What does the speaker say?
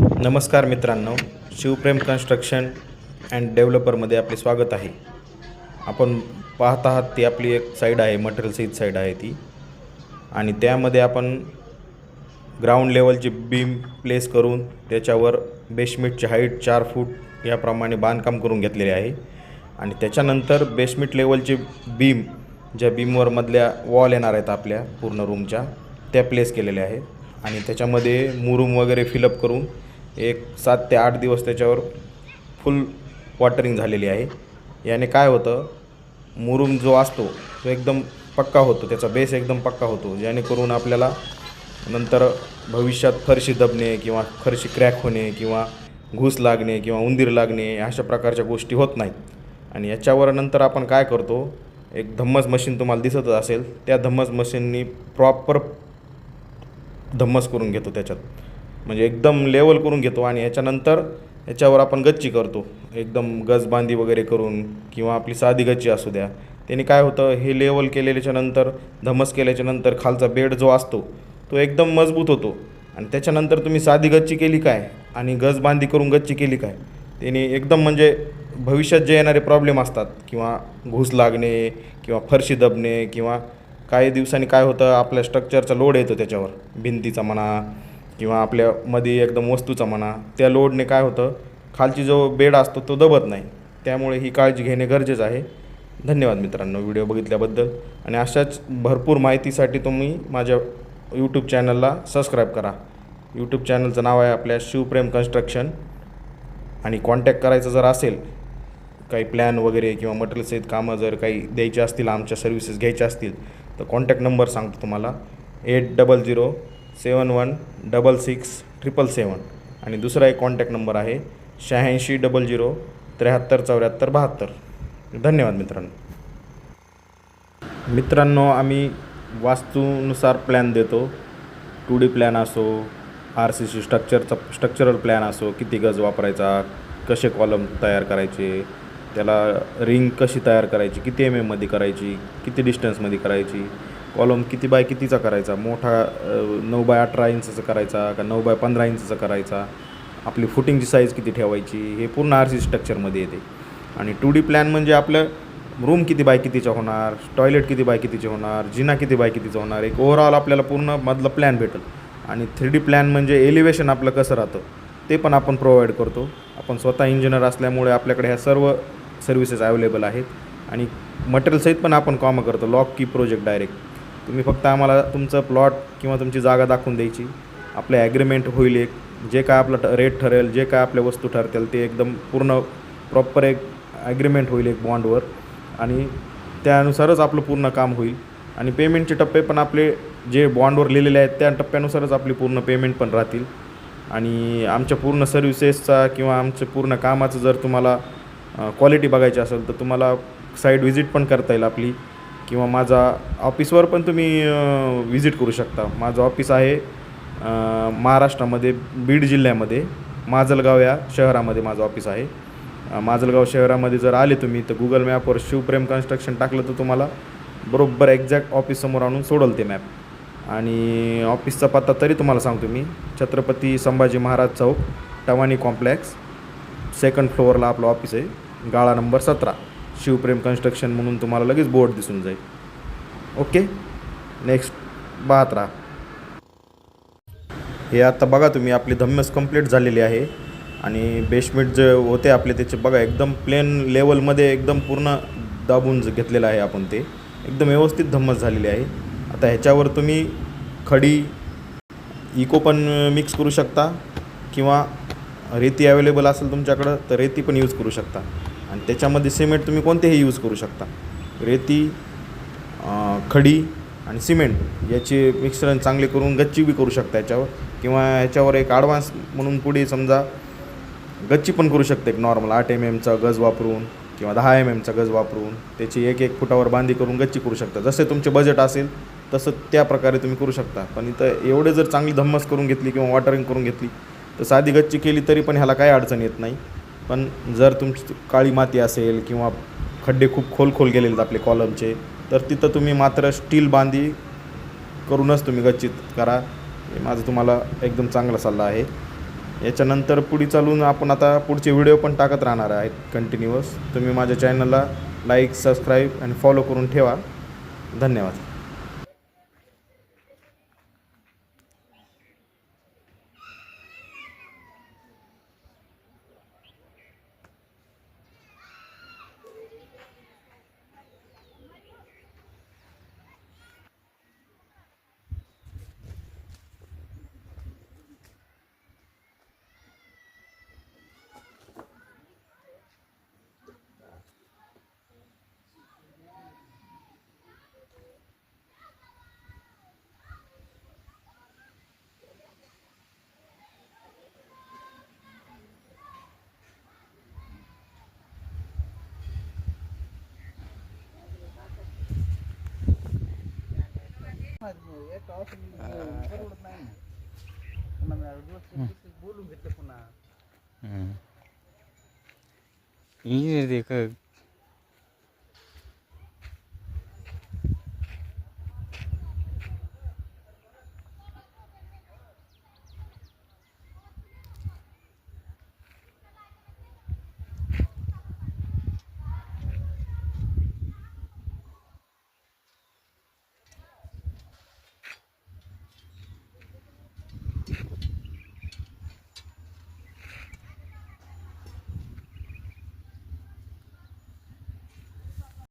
नमस्कार मित्रांनो, शिवप्रेम construction and डेव्हलपरमध्ये आपले स्वागत आहे. आपण पाहत आहात ती आपली एक साईड आहे, मटेरियल सीट साईड आहे ती, आणि त्यामध्ये आपण ग्राउंड लेवलची बीम प्लेस करून त्याच्यावर बेसमेंटची हाईट 4 फूट याप्रमाणे बांधकाम करून घेतलेले आहे. आणि त्याच्यानंतर बेसमेंट लेवलची बीम, ज्या बीमवर मधल्या वॉल येणार आहेत आपल्या पूर्ण रूमच्या, त्या प्लेस केलेल्या आहेत. आणि त्याच्यामध्ये मुरूम वगैरे फिलअप करून एक 7 ते 8 दिवस त्याच्यावर फुल वॉटरिंग झालेली आहे. याने काय होतं, मुरूम जो असतो तो एकदम पक्का होतो, त्याचा बेस एकदम पक्का होतो, जेणेकरून आपल्याला नंतर भविष्यात फरशी दबणे किंवा फरशी क्रॅक होणे किंवा घूस लागणे किंवा उंदीर लागणे अशा प्रकारच्या गोष्टी होत नाहीत. आणि याच्यावर नंतर आपण काय करतो, एक धम्मस मशीन तुम्हाला दिसतच असेल, त्या धम्मस मशीननी प्रॉपर धम्मस करून घेतो त्याच्यात, म्हणजे एकदम लेवल करून घेतो. आणि याच्यानंतर याच्यावर आपण गच्ची करतो, एकदम गजबांधी वगैरे करून, किंवा आपली साधी गच्ची असू द्या. त्याने काय होतं, हे लेवल केल्याच्यानंतर धम्मस केल्याच्यानंतर खालचा बेड जो असतो तो एकदम मजबूत होतो. आणि त्याच्यानंतर तुम्ही साधी गच्ची केली काय आणि गजबांधी करून गच्ची केली काय, त्याने एकदम म्हणजे भविष्यात जे येणारे प्रॉब्लेम असतात, किंवा घूस लागणे किंवा फरशी दबणे, किंवा काही दिवसांनी काय होतं, आपल्या स्ट्रक्चरचा लोड येतो त्याच्यावर, भिंतीचा म्हणा किंवा आपल्यामध्ये एकदम वस्तूचा म्हणा, त्या लोडने काय होतं, खालची जो बेड असतो तो दबत नाही. त्यामुळे ही काळजी घेणे गरजेचं आहे. धन्यवाद मित्रांनो व्हिडिओ बघितल्याबद्दल. आणि अशाच भरपूर माहितीसाठी तुम्ही माझ्या यूट्यूब चॅनलला सबस्क्राईब करा. यूट्यूब चॅनलचं नाव आहे आपल्या शिवप्रेम कन्स्ट्रक्शन. आणि कॉन्टॅक्ट करायचं जर असेल, काही प्लॅन वगैरे किंवा मटेरियल सहित कामं जर काही द्यायची असतील, आमच्या सर्व्हिसेस घ्यायच्या असतील, तर कॉन्टॅक्ट नंबर सांगतो तुम्हाला, 8007166777. आणि दुसरा एक कॉन्टॅक्ट नंबर आहे 8600 73 74 72. धन्यवाद मित्रांनो, आम्ही वास्तूनुसार प्लॅन देतो. 2D प्लॅन असो, RCC स्ट्रक्चरल प्लॅन असो, किती गज वापरायचा, कसे कॉलम तयार करायचे, त्याला रिंग कशी तयार करायची, किती मध्ये करायची, किती डिस्टन्समध्ये करायची, कॉलम किती बाय कितीचा करायचा, मोठा 9x18 इंचचा करायचा का 9x15 इंचचा करायचा, आपली फुटिंगची साईज किती ठेवायची, हे पूर्ण RCC स्ट्रक्चरमध्ये येते. आणि 2D प्लॅन म्हणजे आपलं रूम किती बाय कितीचा होणार, टॉयलेट किती बाय कितीचे होणार, जिना किती बाय कितीचा होणार, एक ओव्हरऑल आपल्याला पूर्ण मधलं प्लॅन भेटेल. आणि 3D प्लॅन म्हणजे एलिव्हेशन आपलं कसं राहतं ते पण आपण प्रोव्हाइड करतो. आपण स्वतः इंजिनियर असल्यामुळे आपल्याकडे ह्या सर्व सर्व्हिसेस अवेलेबल आहेत. आणि मटेरियल सहित पण आपण कामं करतो, लॉक की प्रोजेक्ट डायरेक्ट. तुम्ही फक्त आम्हाला तुमचं प्लॉट किंवा तुमची जागा दाखवून द्यायची, आपलं ॲग्रीमेंट होईल, एक जे काय आपलं रेट ठरेल, जे काय आपल्या वस्तू ठरतील ते एकदम पूर्ण प्रॉपर एक ॲग्रीमेंट होईल एक बॉन्डवर, आणि त्यानुसारच आपलं पूर्ण काम होईल. आणि पेमेंटचे टप्पे पण आपले जे बॉन्डवर लिहिलेले आहेत त्या टप्प्यानुसारच आपली पूर्ण पेमेंट पण राहतील. आणि आमच्या पूर्ण सर्व्हिसेसचा किंवा आमच्या पूर्ण कामाचं जर तुम्हाला क्वालिटी बघायची असेल तर तुम्हाला साईट व्हिजिट पण करता येईल आपली, किंवा माझा ऑफिसवर पण तुम्ही व्हिजिट करू शकता. माझं ऑफिस आहे महाराष्ट्रामध्ये बीड जिल्ह्यामध्ये माजलगाव या शहरामध्ये माझं ऑफिस आहे. माजलगाव शहरामध्ये जर आले तुम्ही तर गुगल मॅपवर शिवप्रेम कन्स्ट्रक्शन टाकलं तर तुम्हाला बरोबर एक्झॅक्ट ऑफिससमोर आणून सोडल ते मॅप. आणि ऑफिसचा पत्ता तरी तुम्हाला सांगतो मी, छत्रपती संभाजी महाराज चौक, टवानी कॉम्प्लेक्स, 2nd फ्लोअरला आपलं ऑफिस आहे, गाळा नंबर 17, शिवप्रेम कन्स्ट्रक्शन म्हणून तुम्हाला लगेच बोर्ड दिसून जाईल. ओके, नेक्स्ट पाहत राहा. हे आता बघा तुम्ही, आपली धम्मस कंप्लीट झालेली आहे. आणि बेसमेंट जे होते आपले त्याचे बघा एकदम प्लेन लेवलमध्ये एकदम पूर्ण दाबून घेतलेलं आहे आपण, ते एकदम व्यवस्थित धम्मस झालेली आहे. आता ह्याच्यावर तुम्ही खडी इको पण मिक्स करू शकता, किंवा रेती अवेलेबल असेल तुमच्याकडं तर रेती पण यूज करू शकता. आणि त्याच्यामध्ये सिमेंट तुम्ही कोणतेही यूज करू शकता, रेती, खडी आणि सिमेंट याचे मिश्रण चांगले करून गच्ची बी करू शकता याच्यावर. किंवा याच्यावर एक ॲडव्हान्स म्हणून पुढे समजा गच्ची पण करू शकते, एक नॉर्मल 8 mmचा गज वापरून किंवा 10 mmचा गज वापरून त्याची 1-1 फुटावर बांधी करून गच्ची करू शकता. जसे तुमचे बजेट असेल तसं त्या प्रकारे तुम्ही करू शकता. पण इथं एवढे जर चांगली धम्मस करून घेतली किंवा वॉटरिंग करून घेतली तर साधी गच्ची केली तरी पण ह्याला काही अडचण येत नाही. पण जर तुमची काळी माती असेल किंवा खड्डे खूप खोल गेलेले आहेत आपले कॉलमचे, तर तिथं तुम्ही मात्र स्टील बांधी करूनच तुम्ही गच्चीत करा. हे माझं तुम्हाला एकदम चांगला सल्ला आहे. याच्यानंतर पुढे चालून आपण आता पुढचे व्हिडिओ पण टाकत राहणार आहेत कंटिन्युअस. तुम्ही माझ्या चॅनलला लाईक, सबस्क्राईब आणि फॉलो करून ठेवा. धन्यवाद. बोलून घेतलं पुन्हा. इंजिनियर ते का